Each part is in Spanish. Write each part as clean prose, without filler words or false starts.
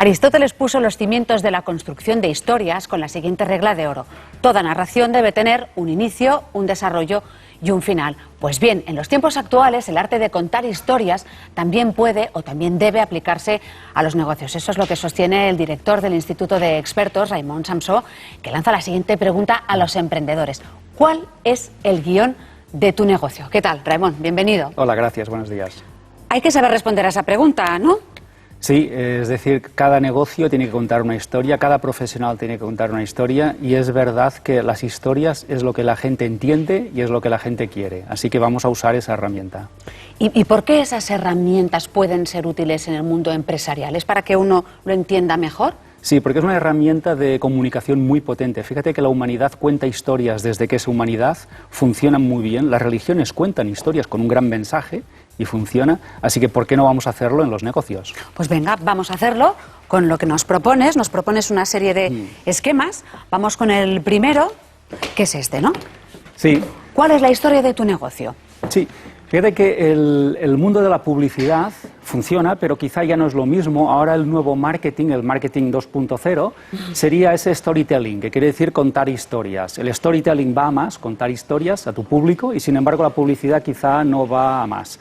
Aristóteles puso los cimientos de la construcción de historias con la siguiente regla de oro: toda narración debe tener un inicio, un desarrollo y un final. Pues bien, en los tiempos actuales el arte de contar historias también puede o también debe aplicarse a los negocios. Eso es lo que sostiene el director del Instituto de Expertos, Raimon Samsó, que lanza la siguiente pregunta a los emprendedores: ¿cuál es el guión de tu negocio? ¿Qué tal, Raimon? Bienvenido. Hola, gracias, buenos días. Hay que saber responder a esa pregunta, ¿no? Sí, es decir, cada negocio tiene que contar una historia, cada profesional tiene que contar una historia, y es verdad que las historias es lo que la gente entiende y es lo que la gente quiere. Así que vamos a usar esa herramienta. ¿Y por qué esas herramientas pueden ser útiles en el mundo empresarial? ¿Es para que uno lo entienda mejor? Sí, porque es una herramienta de comunicación muy potente. Fíjate que la humanidad cuenta historias desde que es humanidad, funcionan muy bien. Las religiones cuentan historias con un gran mensaje y funciona. Así que, ¿por qué no vamos a hacerlo en los negocios? Pues venga, vamos a hacerlo con lo que nos propones. Nos propones una serie de esquemas. Vamos con el primero, que es este, ¿no? Sí. ¿Cuál es la historia de tu negocio? Sí. Fíjate que el mundo de la publicidad funciona, pero quizá ya no es lo mismo. Ahora el nuevo marketing, el marketing 2.0, sería ese storytelling, que quiere decir contar historias. El storytelling va a más, contar historias a tu público, y sin embargo la publicidad quizá no va a más.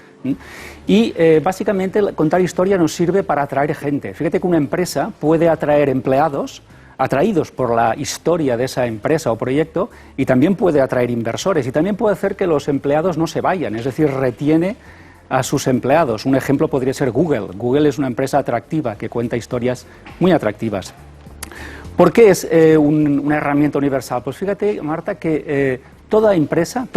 Y básicamente contar historia nos sirve para atraer gente. Fíjate que una empresa puede atraer empleados atraídos por la historia de esa empresa o proyecto, y también puede atraer inversores, y también puede hacer que los empleados no se vayan, es decir, retiene a sus empleados. Un ejemplo podría ser Google. Google es una empresa atractiva que cuenta historias muy atractivas. ¿Por qué es una herramienta universal? Pues fíjate, Marta, que toda empresa,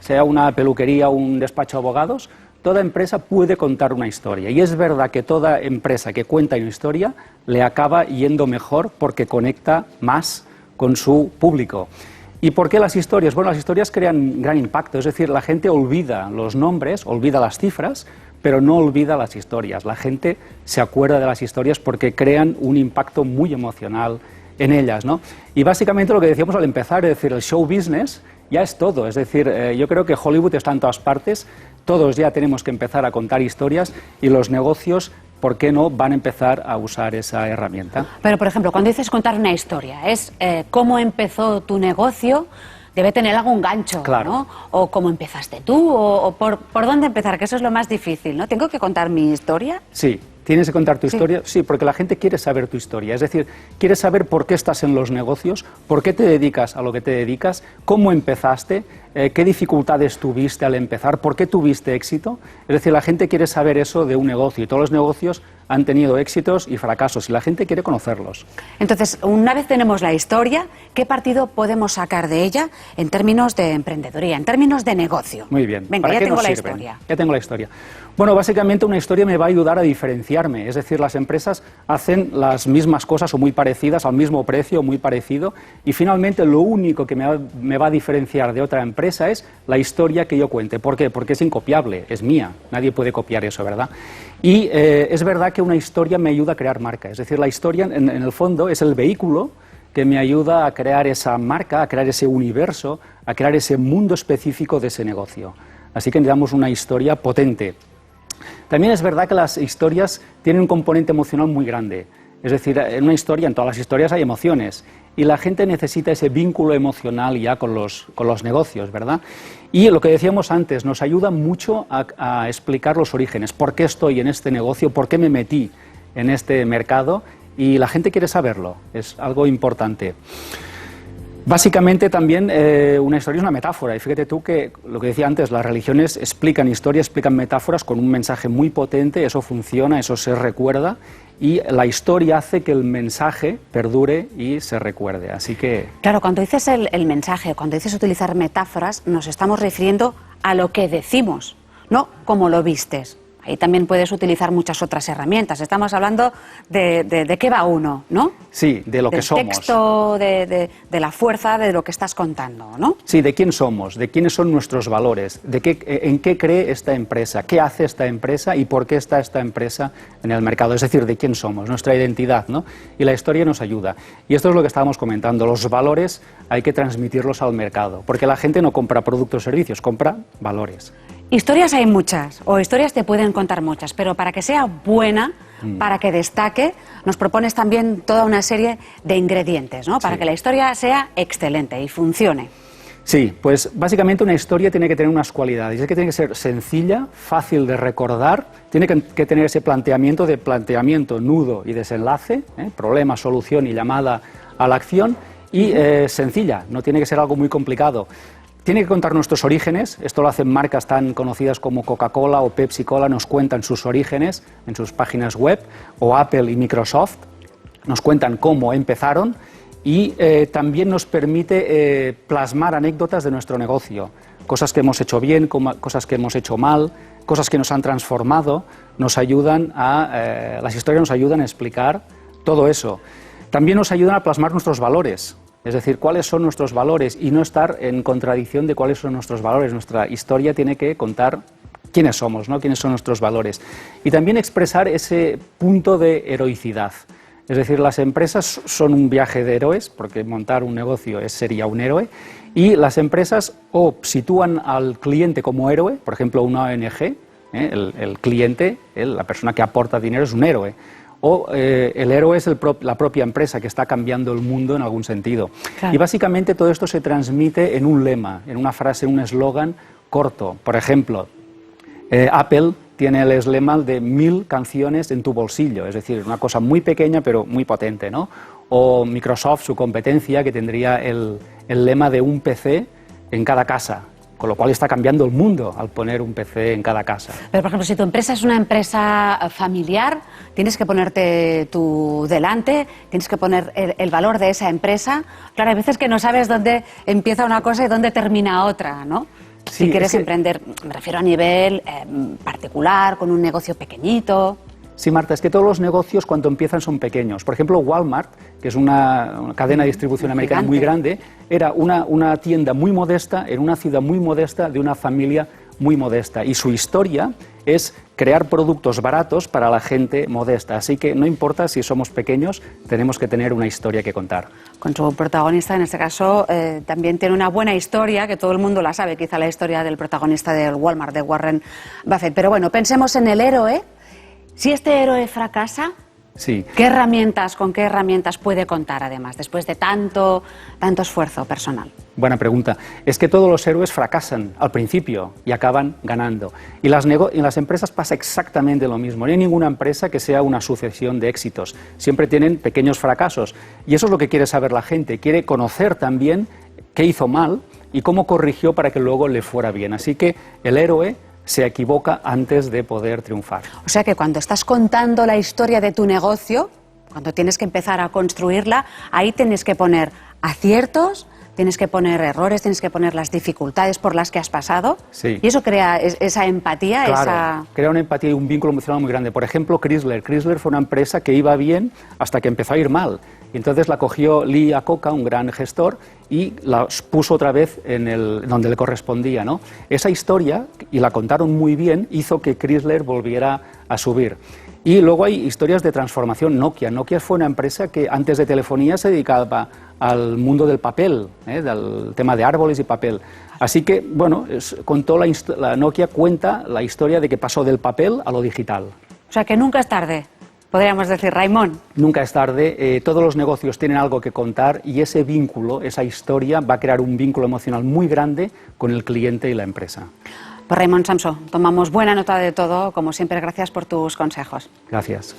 sea una peluquería o un despacho de abogados, toda empresa puede contar una historia, y es verdad que toda empresa que cuenta una historia le acaba yendo mejor porque conecta más con su público. ¿Y por qué las historias? Bueno, las historias crean gran impacto, es decir, la gente olvida los nombres, olvida las cifras, pero no olvida las historias. La gente se acuerda de las historias porque crean un impacto muy emocional en ellas, ¿no? Y básicamente lo que decíamos al empezar, es decir, el show business ya es todo, es decir, yo creo que Hollywood está en todas partes. Todos ya tenemos que empezar a contar historias, y los negocios, ¿por qué no van a empezar a usar esa herramienta? Pero, por ejemplo, cuando dices contar una historia, es cómo empezó tu negocio, debe tener algún gancho, claro, ¿no? O cómo empezaste tú, o por dónde empezar, que eso es lo más difícil, ¿no? ¿Tengo que contar mi historia? Sí. ¿Tienes que contar tu historia? Sí, porque la gente quiere saber tu historia. Es decir, quiere saber por qué estás en los negocios, por qué te dedicas a lo que te dedicas, cómo empezaste, qué dificultades tuviste al empezar, por qué tuviste éxito. Es decir, la gente quiere saber eso de un negocio, y todos los negocios han tenido éxitos y fracasos, y la gente quiere conocerlos. Entonces, una vez tenemos la historia, ¿qué partido podemos sacar de ella en términos de emprendeduría, en términos de negocio? Muy bien. Venga, ya tengo la historia. Ya tengo la historia. Bueno, básicamente una historia me va a ayudar a diferenciarme, es decir, las empresas hacen las mismas cosas o muy parecidas, al mismo precio, muy parecido, y finalmente lo único que me va a diferenciar de otra empresa es la historia que yo cuente. ¿Por qué? Porque es incopiable, es mía, nadie puede copiar eso, ¿verdad? Y es verdad que una historia me ayuda a crear marca, es decir, la historia en el fondo es el vehículo que me ayuda a crear esa marca, a crear ese universo, a crear ese mundo específico de ese negocio. Así que necesitamos una historia potente. También es verdad que las historias tienen un componente emocional muy grande. Es decir, en una historia, en todas las historias hay emociones, y la gente necesita ese vínculo emocional ya con los negocios, ¿verdad? Y lo que decíamos antes, nos ayuda mucho a explicar los orígenes. ¿Por qué estoy en este negocio? ¿Por qué me metí en este mercado? Y la gente quiere saberlo, es algo importante. Básicamente también una historia es una metáfora, y fíjate tú que lo que decía antes, las religiones explican historias, explican metáforas con un mensaje muy potente, eso funciona, eso se recuerda, y la historia hace que el mensaje perdure y se recuerde, así que... Claro, cuando dices el mensaje, cuando dices utilizar metáforas, nos estamos refiriendo a lo que decimos, no cómo lo vistes. Ahí también puedes utilizar muchas otras herramientas. Estamos hablando de qué va uno, ¿no? Sí, de lo que somos. Del texto, de la fuerza de lo que estás contando, ¿no? Sí, de quién somos, de quiénes son nuestros valores, en qué cree esta empresa, qué hace esta empresa y por qué está esta empresa en el mercado. Es decir, de quién somos, nuestra identidad, ¿no? Y la historia nos ayuda. Y esto es lo que estábamos comentando. Los valores hay que transmitirlos al mercado, porque la gente no compra productos o servicios, compra valores. Historias hay muchas, o historias te pueden contar muchas, pero para que sea buena para que destaque, nos propones también toda una serie de ingredientes, ¿no? Para que la historia sea excelente y funcione. Sí, pues básicamente una historia tiene que tener unas cualidades. Es que tiene que ser sencilla, fácil de recordar, tiene que tener ese planteamiento, nudo y desenlace, problema, solución y llamada a la acción, y sencilla, no tiene que ser algo muy complicado. Tiene que contar nuestros orígenes, esto lo hacen marcas tan conocidas como Coca-Cola o Pepsi-Cola, nos cuentan sus orígenes en sus páginas web, o Apple y Microsoft, nos cuentan cómo empezaron. Y también nos permite plasmar anécdotas de nuestro negocio, cosas que hemos hecho bien, cosas que hemos hecho mal, cosas que nos han transformado, las historias nos ayudan a explicar todo eso. También nos ayudan a plasmar nuestros valores, es decir, cuáles son nuestros valores y no estar en contradicción de cuáles son nuestros valores. Nuestra historia tiene que contar quiénes somos, ¿no? Quiénes son nuestros valores. Y también expresar ese punto de heroicidad. Es decir, las empresas son un viaje de héroes, porque montar un negocio sería un héroe, y las empresas o sitúan al cliente como héroe, por ejemplo, una ONG, el cliente, la persona que aporta dinero es un héroe, o el héroe es la propia empresa que está cambiando el mundo en algún sentido. Claro. Y básicamente todo esto se transmite en un lema, en una frase, en un eslogan corto. Por ejemplo, Apple tiene el eslogan de 1000 canciones en tu bolsillo, es decir, una cosa muy pequeña pero muy potente, ¿no? O Microsoft, su competencia, que tendría el lema de un PC en cada casa, con lo cual está cambiando el mundo al poner un PC en cada casa. Pero, por ejemplo, si tu empresa es una empresa familiar, tienes que ponerte tú delante, tienes que poner el valor de esa empresa. Claro, hay veces que no sabes dónde empieza una cosa y dónde termina otra, ¿no? Sí, si quieres emprender, me refiero a nivel particular, con un negocio pequeñito. Sí, Marta, es que todos los negocios cuando empiezan son pequeños. Por ejemplo, Walmart, que es una cadena de distribución americana muy grande, era una tienda muy modesta, en una ciudad muy modesta, de una familia muy modesta. Y su historia es crear productos baratos para la gente modesta. Así que no importa si somos pequeños, tenemos que tener una historia que contar. Con su protagonista, en este caso, también tiene una buena historia, que todo el mundo la sabe, quizá la historia del protagonista del Walmart, de Warren Buffett. Pero bueno, pensemos en el héroe. Si este héroe fracasa, sí. ¿Con qué herramientas puede contar, además, después de tanto esfuerzo personal? Buena pregunta. Es que todos los héroes fracasan al principio y acaban ganando. Y en las empresas pasa exactamente lo mismo. No hay ninguna empresa que sea una sucesión de éxitos. Siempre tienen pequeños fracasos. Y eso es lo que quiere saber la gente. Quiere conocer también qué hizo mal y cómo corrigió para que luego le fuera bien. Así que el héroe se equivoca antes de poder triunfar. O sea que cuando estás contando la historia de tu negocio, cuando tienes que empezar a construirla, ahí tienes que poner aciertos, tienes que poner errores, tienes que poner las dificultades por las que has pasado. Sí. Y eso crea esa empatía. Claro, crea una empatía y un vínculo emocional muy grande. Por ejemplo, Chrysler. Chrysler fue una empresa que iba bien hasta que empezó a ir mal. Y entonces la cogió Lee Iacocca, un gran gestor, y la puso otra vez donde le correspondía, ¿no? Esa historia, y la contaron muy bien, hizo que Chrysler volviera a subir. Y luego hay historias de transformación. Nokia fue una empresa que antes de telefonía se dedicaba al mundo del papel, del tema de árboles y papel. Así que, bueno, la Nokia cuenta la historia de que pasó del papel a lo digital. O sea que nunca es tarde, podríamos decir, Raimon. Nunca es tarde, todos los negocios tienen algo que contar y ese vínculo, esa historia, va a crear un vínculo emocional muy grande con el cliente y la empresa. Pues Raimon Samso, tomamos buena nota de todo, como siempre, gracias por tus consejos. Gracias.